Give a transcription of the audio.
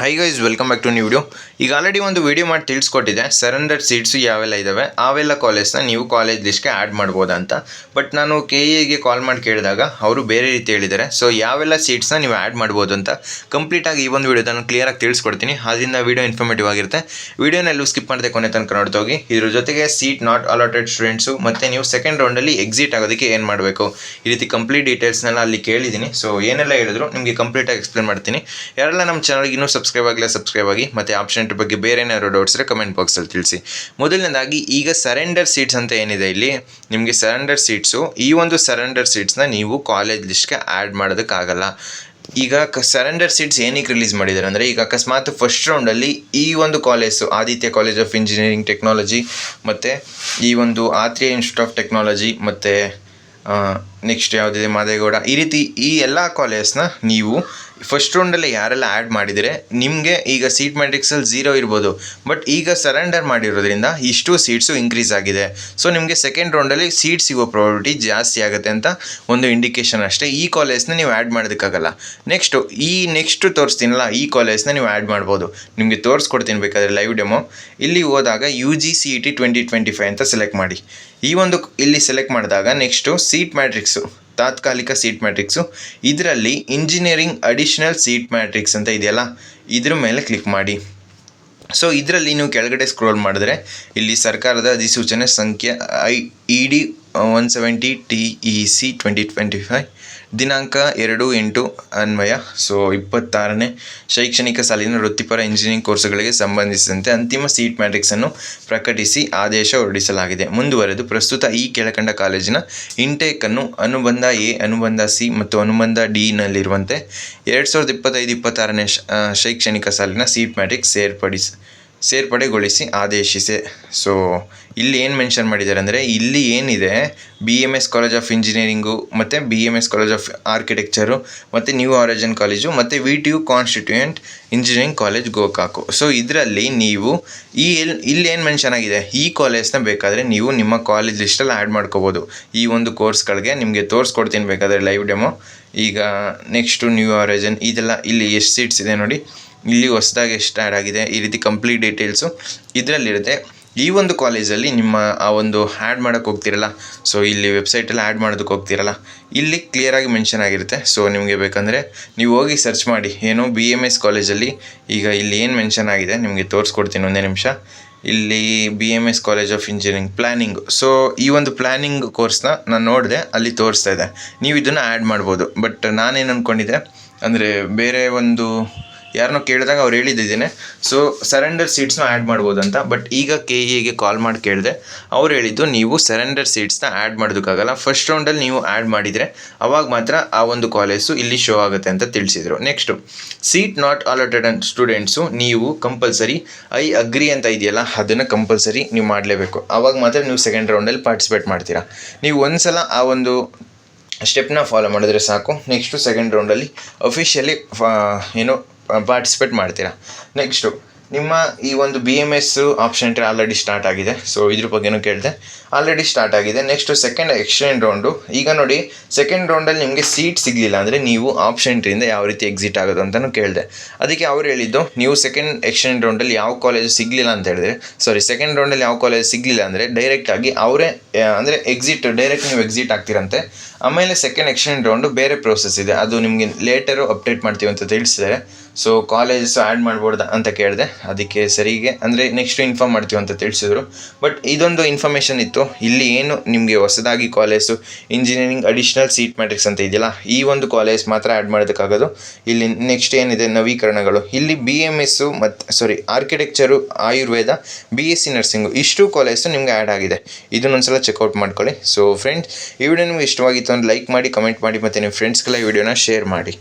High guys, welcome back to new video. ಈಗ already ಒಂದು video ಮಾಡಿ ತಿಳಿಸ್ಕೊಟ್ಟಿದ್ದೆ ಸರೆಂಡರ್ ಸೀಟ್ಸು ಯಾವೆಲ್ಲ ಇದ್ದಾವೆ ಅವೆಲ್ಲ ಕಾಲೇಜ್ನ ನೀವು ಕಾಲೇಜ್ ಲಿಸ್ಟ್ಗೆ ಆ್ಯಡ್ ಮಾಡ್ಬೋದಾ ಅಂತ. ಬಟ್ ನಾನು KEಗೆ ಕಾಲ್ ಮಾಡಿ ಕೇಳಿದಾಗ ಅವರು ಬೇರೆ ರೀತಿ ಹೇಳಿದ್ದಾರೆ. ಸೊ ಯಾವೆಲ್ಲ ಸೀಟ್ಸ್ನ ನೀವು ಆ್ಯಡ್ ಮಾಡ್ಬೋದು ಅಂತ ಕಂಪ್ಲೀಟಾಗಿ ಈ ಒಂದು ವಿಡಿಯೋ ನಾನು ಕ್ಲಿಯರಾಗಿ ತಿಳಿಸ್ಕೊಡ್ತೀನಿ. ಅದರಿಂದ ವಿಡಿಯೋ ಇನ್ಫಾರ್ಮೇಟಿವ್ ಆಗಿರುತ್ತೆ. ವಿಡಿಯೋನೆಲ್ಲೂ ಸ್ಕಿಪ್ ಮಾಡದೆ ಕೊನೆ ತನಕ ನೋಡ್ತಾ ಹೋಗಿ. ಇದ್ರ ಜೊತೆಗೆ ಸೀಟ್ ನಾಟ್ ಅಲಾಟೆಡ್ ಸ್ಟೂಡೆಂಟ್ಸು ಮತ್ತು ನೀವು ಸೆಕೆಂಡ್ ರೌಂಡಲ್ಲಿ ಎಕ್ಸಿಟ್ ಆಗೋದಕ್ಕೆ ಏನು ಮಾಡಬೇಕು, ಈ ರೀತಿ ಕಂಪ್ಲೀಟ್ ಡೀಟೇಲ್ಸ್ನೆಲ್ಲ ಅಲ್ಲಿ ಕೇಳಿದ್ದೀನಿ. ಸೊ ಏನೆಲ್ಲ ಹೇಳಿದ್ರು ನಿಮಗೆ ಕಂಪ್ಲೀಟಾಗಿ ಎಕ್ಸ್ಪ್ಲೇನ್ ಮಾಡ್ತೀನಿ. ಯಾರೆಲ್ಲ ನಮ್ಮ ಚಾನಲ್ಗೆ ಇನ್ನೂ ಸಬ್ಸ್ಕ್ರೈಬ್ ಆಗಿ ಮತ್ತು ಆಪ್ಷನ್ ಬಗ್ಗೆ ಬೇರೆ ಏನಾದ್ರು ಡೌಟ್ಸ್ ಇದ್ದರೆ ಕಮೆಂಟ್ ಬಾಕ್ಸಲ್ಲಿ ತಿಳಿಸಿ. ಮೊದಲನೇದಾಗಿ ಈಗ ಸರೆಂಡರ್ ಸೀಟ್ಸ್ ಅಂತ ಏನಿದೆ ಇಲ್ಲಿ ನಿಮಗೆ ಸರೆಂಡರ್ ಸೀಟ್ಸು, ಈ ಒಂದು ಸರೆಂಡರ್ ಸೀಟ್ಸ್ನ ನೀವು ಕಾಲೇಜ್ ಲಿಸ್ಟ್ಗೆ ಆ್ಯಡ್ ಮಾಡೋದಕ್ಕಾಗಲ್ಲ. ಈಗ ಸರೆಂಡರ್ ಸೀಟ್ಸ್ ಏನಕ್ಕೆ ರಿಲೀಸ್ ಮಾಡಿದ್ದಾರೆ ಅಂದರೆ, ಈಗ ಅಕಸ್ಮಾತ್ ಫಸ್ಟ್ ರೌಂಡಲ್ಲಿ ಈ ಒಂದು college Aditya college of engineering technology ಮತ್ತು ಈ ಒಂದು ಆತ್ರೇಯ ಇನ್ಸ್ಟಿಟ್ಯೂಟ್ ಆಫ್ ಟೆಕ್ನಾಲಜಿ ಮತ್ತು ನೆಕ್ಸ್ಟ್ ಯಾವುದಿದೆ ಮಾದೇಗೌಡ, ಈ ರೀತಿ ಈ ಎಲ್ಲ ಕಾಲೇಜ್ನ ನೀವು ಫಸ್ಟ್ ರೌಂಡಲ್ಲಿ ಯಾರೆಲ್ಲ ಆ್ಯಡ್ ಮಾಡಿದರೆ ನಿಮಗೆ ಈಗ ಸೀಟ್ ಮ್ಯಾಟ್ರಿಕ್ಸಲ್ಲಿ 0 ಇರ್ಬೋದು. ಬಟ್ ಈಗ ಸರೆಂಡರ್ ಮಾಡಿರೋದ್ರಿಂದ ಇಷ್ಟು ಸೀಟ್ಸು ಇನ್ಕ್ರೀಸ್ ಆಗಿದೆ. ಸೊ ನಿಮಗೆ ಸೆಕೆಂಡ್ ರೌಂಡಲ್ಲಿ ಸೀಟ್ ಸಿಗೋ ಪ್ರಾಬಿಲಿಟಿ ಜಾಸ್ತಿ ಆಗುತ್ತೆ ಅಂತ ಒಂದು ಇಂಡಿಕೇಶನ್ ಅಷ್ಟೇ. ಈ ಕಾಲೇಜ್ನ ನೀವು ಆ್ಯಡ್ ಮಾಡೋದಕ್ಕಾಗಲ್ಲ. ನೆಕ್ಸ್ಟು ತೋರಿಸ್ತೀನಲ್ಲ, ಈ ಕಾಲೇಜ್ನ ನೀವು ಆ್ಯಡ್ ಮಾಡ್ಬೋದು. ನಿಮಗೆ ತೋರಿಸ್ಕೊಡ್ತೀನಿ ಬೇಕಾದರೆ ಲೈವ್ ಡೆಮೋ. ಇಲ್ಲಿ ಹೋದಾಗ UGCET 2025 ಅಂತ ಸೆಲೆಕ್ಟ್ ಮಾಡಿ. ಈ ಒಂದು ಇಲ್ಲಿ ಸೆಲೆಕ್ಟ್ ಮಾಡಿದಾಗ ನೆಕ್ಸ್ಟು ಸೀಟ್ ಮ್ಯಾಟ್ರಿಕ್ಸು, ತಾತ್ಕಾಲಿಕ ಸೀಟ್ ಮ್ಯಾಟ್ರಿಕ್ಸು, ಇದರಲ್ಲಿ ಇಂಜಿನಿಯರಿಂಗ್ ಅಡಿಷನಲ್ ಸೀಟ್ ಮ್ಯಾಟ್ರಿಕ್ಸ್ ಅಂತ ಇದೆಯಲ್ಲ, ಇದ್ರ ಮೇಲೆ ಕ್ಲಿಕ್ ಮಾಡಿ. ಸೊ ಇದರಲ್ಲಿ ನೀವು ಕೆಳಗಡೆ ಸ್ಕ್ರೋಲ್ ಮಾಡಿದ್ರೆ ಇಲ್ಲಿ ಸರ್ಕಾರದ ಅಧಿಸೂಚನೆ ಸಂಖ್ಯೆ ED 170 TEC 2025 ದಿನಾಂಕ 2/8 ಅನ್ವಯ. ಸೊ 26ನೇ ಶೈಕ್ಷಣಿಕ ಸಾಲಿನ ವೃತ್ತಿಪರ ಇಂಜಿನಿಯರಿಂಗ್ ಕೋರ್ಸುಗಳಿಗೆ ಸಂಬಂಧಿಸಿದಂತೆ ಅಂತಿಮ ಸೀಟ್ ಮ್ಯಾಟ್ರಿಕ್ಸನ್ನು ಪ್ರಕಟಿಸಿ ಆದೇಶ ಹೊರಡಿಸಲಾಗಿದೆ. ಮುಂದುವರೆದು ಪ್ರಸ್ತುತ ಈ ಕೆಳಕಂಡ ಕಾಲೇಜಿನ ಇಂಟೇಕನ್ನು ಅನುಬಂಧ A, ಅನುಬಂಧ C ಮತ್ತು ಅನುಬಂಧ D ನಲ್ಲಿರುವಂತೆ 2025-26ನೇ ಶೈಕ್ಷಣಿಕ ಸಾಲಿನ ಸೀಟ್ ಮ್ಯಾಟ್ರಿಕ್ಸ್ ಸೇರ್ಪಡೆಗೊಳಿಸಿ ಆದೇಶಿಸಿ. ಸೊ ಇಲ್ಲಿ ಏನು ಮೆನ್ಷನ್ ಮಾಡಿದ್ದಾರೆ ಅಂದರೆ, ಇಲ್ಲಿ ಏನಿದೆ BMS ಕಾಲೇಜ್ ಆಫ್ ಇಂಜಿನಿಯರಿಂಗು ಮತ್ತು BMS ಕಾಲೇಜ್ ಆಫ್ ಆರ್ಕಿಟೆಕ್ಚರು ಮತ್ತು ನ್ಯೂ ಆರಿಜಿನ್ ಕಾಲೇಜು ಮತ್ತು VTU constituent engineering college Gokak. So ಇದರಲ್ಲಿ ನೀವು ಇಲ್ಲಿ ಏನು ಮೆನ್ಷನ್ ಆಗಿದೆ, ಈ ಕಾಲೇಜ್ನ ಬೇಕಾದರೆ ನೀವು ನಿಮ್ಮ ಕಾಲೇಜ್ ಲಿಸ್ಟಲ್ಲಿ ಆ್ಯಡ್ ಮಾಡ್ಕೋಬೋದು. ಈ ಒಂದು ಕೋರ್ಸ್ಗಳಿಗೆ ನಿಮಗೆ ತೋರಿಸ್ಕೊಡ್ತೀನಿ ಬೇಕಾದರೆ ಲೈವ್ ಡೆಮೋ. ಈಗ ನೆಕ್ಸ್ಟು ನ್ಯೂ ಆರಿಜಿನ್, ಇದೆಲ್ಲ ಇಲ್ಲಿ ಎಷ್ಟು ಸೀಟ್ಸ್ ಇದೆ ನೋಡಿ, ಇಲ್ಲಿ ಹೊಸದಾಗಿ ಎಷ್ಟು ಆ್ಯಡ್ ಆಗಿದೆ, ಈ ರೀತಿ ಕಂಪ್ಲೀಟ್ ಡೀಟೇಲ್ಸು ಇದರಲ್ಲಿರುತ್ತೆ. ಈ ಒಂದು ಕಾಲೇಜಲ್ಲಿ ನಿಮ್ಮ ಆ ಒಂದು ಆ್ಯಡ್ ಮಾಡೋಕ್ಕೆ ಹೋಗ್ತಿರಲ್ಲ, ಸೊ ಇಲ್ಲಿ ವೆಬ್ಸೈಟಲ್ಲಿ ಆ್ಯಡ್ ಮಾಡೋದಕ್ಕೆ ಹೋಗ್ತಿರಲ್ಲ, ಇಲ್ಲಿ ಕ್ಲಿಯರಾಗಿ ಮೆನ್ಷನ್ ಆಗಿರುತ್ತೆ. ಸೊ ನಿಮಗೆ ಬೇಕಂದರೆ ನೀವು ಹೋಗಿ ಸರ್ಚ್ ಮಾಡಿ, ಏನು BMS ಕಾಲೇಜಲ್ಲಿ ಈಗ ಇಲ್ಲಿ ಏನು ಮೆನ್ಷನ್ ಆಗಿದೆ ನಿಮಗೆ ತೋರಿಸ್ಕೊಡ್ತೀನಿ ಒಂದೇ ನಿಮಿಷ. ಇಲ್ಲಿ BMS college of engineering planning. So ಈ ಒಂದು ಪ್ಲ್ಯಾನಿಂಗ್ ಕೋರ್ಸ್ನ ನಾನು ನೋಡಿದೆ, ಅಲ್ಲಿ ತೋರಿಸ್ತಾ ಇದೆ. ನೀವು ಇದನ್ನು ಆ್ಯಡ್ ಮಾಡ್ಬೋದು. ಬಟ್ ನಾನೇನು ಅಂದ್ಕೊಂಡಿದ್ದೆ ಅಂದರೆ, ಬೇರೆ ಒಂದು ಯಾರನ್ನೋ ಕೇಳಿದಾಗ ಅವ್ರು ಹೇಳಿದ್ದೇನೆ ಸೊ ಸರೆಂಡರ್ ಸೀಟ್ಸ್ನ ಆ್ಯಡ್ ಮಾಡ್ಬೋದು ಅಂತ. ಬಟ್ ಈಗ KEಗೆ ಕಾಲ್ ಮಾಡಿ ಕೇಳಿದೆ, ಅವ್ರು ಹೇಳಿದ್ದು ನೀವು ಸರೆಂಡರ್ ಸೀಟ್ಸ್ನ ಆ್ಯಡ್ ಮಾಡೋದಕ್ಕಾಗಲ್ಲ. ಫಸ್ಟ್ ರೌಂಡಲ್ಲಿ ನೀವು ಆ್ಯಡ್ ಮಾಡಿದರೆ ಅವಾಗ ಮಾತ್ರ ಆ ಒಂದು ಕಾಲೇಜು ಇಲ್ಲಿ ಶೋ ಆಗುತ್ತೆ ಅಂತ ತಿಳಿಸಿದರು. Next seat not allotted students, ನೀವು ಕಂಪಲ್ಸರಿ ಐ ಅಗ್ರಿ ಅಂತ ಇದೆಯಲ್ಲ, ಅದನ್ನು ಕಂಪಲ್ಸರಿ ನೀವು ಮಾಡಲೇಬೇಕು. ಆವಾಗ ಮಾತ್ರ ನೀವು ಸೆಕೆಂಡ್ ರೌಂಡಲ್ಲಿ ಪಾರ್ಟಿಸಿಪೇಟ್ ಮಾಡ್ತೀರಾ. ನೀವು ಒಂದು ಸಲ ಆ ಒಂದು ಸ್ಟೆಪ್ನ ಫಾಲೋ ಮಾಡಿದ್ರೆ ಸಾಕು, ನೆಕ್ಸ್ಟು ಸೆಕೆಂಡ್ ರೌಂಡಲ್ಲಿ ಅಫಿಷಿಯಲಿ ಪಾರ್ಟಿಸಿಪೇಟ್ ಮಾಡ್ತೀರಾ. ನೆಕ್ಸ್ಟು ನಿಮ್ಮ ಈ ಒಂದು BMS option entry already start ಆಗಿದೆ. ಸೊ ಇದ್ರ ಬಗ್ಗೆನೂ ಕೇಳಿದೆ, ಆಲ್ರೆಡಿ ಸ್ಟಾರ್ಟ್ ಆಗಿದೆ. Next second extend round. ಈಗ ನೋಡಿ, ಸೆಕೆಂಡ್ ರೌಂಡಲ್ಲಿ ನಿಮಗೆ ಸೀಟ್ ಸಿಗಲಿಲ್ಲ ಅಂದರೆ ನೀವು ಆಪ್ಷನ್ ಎಂಟ್ರಿಯಿಂದ ಯಾವ ರೀತಿ ಎಕ್ಸಿಟ್ ಆಗೋದು ಅಂತಲೂ ಕೇಳಿದೆ. ಅದಕ್ಕೆ ಅವ್ರು ಹೇಳಿದ್ದು, ನೀವು ಸೆಕೆಂಡ್ ಎಕ್ಸ್ಟೆಂಡ್ ರೌಂಡಲ್ಲಿ ಯಾವ ಕಾಲೇಜು ಸಿಗಲಿಲ್ಲ ಅಂತ ಹೇಳಿದ್ರೆ, ಸೆಕೆಂಡ್ ರೌಂಡಲ್ಲಿ ಯಾವ ಕಾಲೇಜ್ ಸಿಗಲಿಲ್ಲ ಅಂದರೆ ಡೈರೆಕ್ಟಾಗಿ ಅವರೇ ಅಂದರೆ ಡೈರೆಕ್ಟ್ ನೀವು ಎಕ್ಸಿಟ್ ಆಗ್ತೀರಂತೆ. ಆಮೇಲೆ ಸೆಕೆಂಡ್ ಎಕ್ಸ್ಟೆಂಡ್ ರೌಂಡು ಬೇರೆ ಪ್ರೋಸೆಸ್ ಇದೆ, ಅದು ನಿಮಗೆ ಲೇಟರು ಅಪ್ಡೇಟ್ ಮಾಡ್ತೀವಿ ಅಂತ ತಿಳಿಸಿದ್ದಾರೆ. ಸೊ ಕಾಲೇಜಸ್ ಆ್ಯಡ್ ಮಾಡ್ಬೋದ ಅಂತ ಕೇಳಿದೆ, ಅದಕ್ಕೆ ಸರಿಗೆ ಅಂದರೆ ನೆಕ್ಸ್ಟ್ ಇನ್ಫಾರ್ಮ್ ಮಾಡ್ತೀವಿ ಅಂತ ತಿಳಿಸಿದ್ರು. ಬಟ್ ಇದೊಂದು ಇನ್ಫಾರ್ಮೇಷನ್ ಇತ್ತು. ಇಲ್ಲಿ ಏನು ನಿಮಗೆ ಹೊಸದಾಗಿ college engineering additional seat matrix ಅಂತ ಇದೆಯಲ್ಲ, ಈ ಒಂದು ಕಾಲೇಜ್ ಮಾತ್ರ ಆ್ಯಡ್ ಮಾಡೋದಕ್ಕಾಗೋದು. ಇಲ್ಲಿ ನೆಕ್ಸ್ಟ್ ಏನಿದೆ ನವೀಕರಣಗಳು, ಇಲ್ಲಿ BMS ಮತ್ತು ಆರ್ಕಿಟೆಕ್ಚರು, ಆಯುರ್ವೇದ, BSc ನರ್ಸಿಂಗು, ಇಷ್ಟು ಕಾಲೇಜು ನಿಮಗೆ ಆ್ಯಡ್ ಆಗಿದೆ. ಇದನ್ನೊಂದ್ಸಲ ಚೆಕ್ಔಟ್ ಮಾಡ್ಕೊಳ್ಳಿ. ಸೊ ಫ್ರೆಂಡ್ಸ್, ಈ ವಿಡಿಯೋ ನಿಮಗೆ ಇಷ್ಟವಾಗಿತ್ತು ಅಂದರೆ ಲೈಕ್ ಮಾಡಿ, ಕಮೆಂಟ್ ಮಾಡಿ ಮತ್ತು ನಿಮ್ಮ ಫ್ರೆಂಡ್ಸ್ಗೆಲ್ಲ ಈ ವಿಡಿಯೋನ ಶೇರ್ ಮಾಡಿ.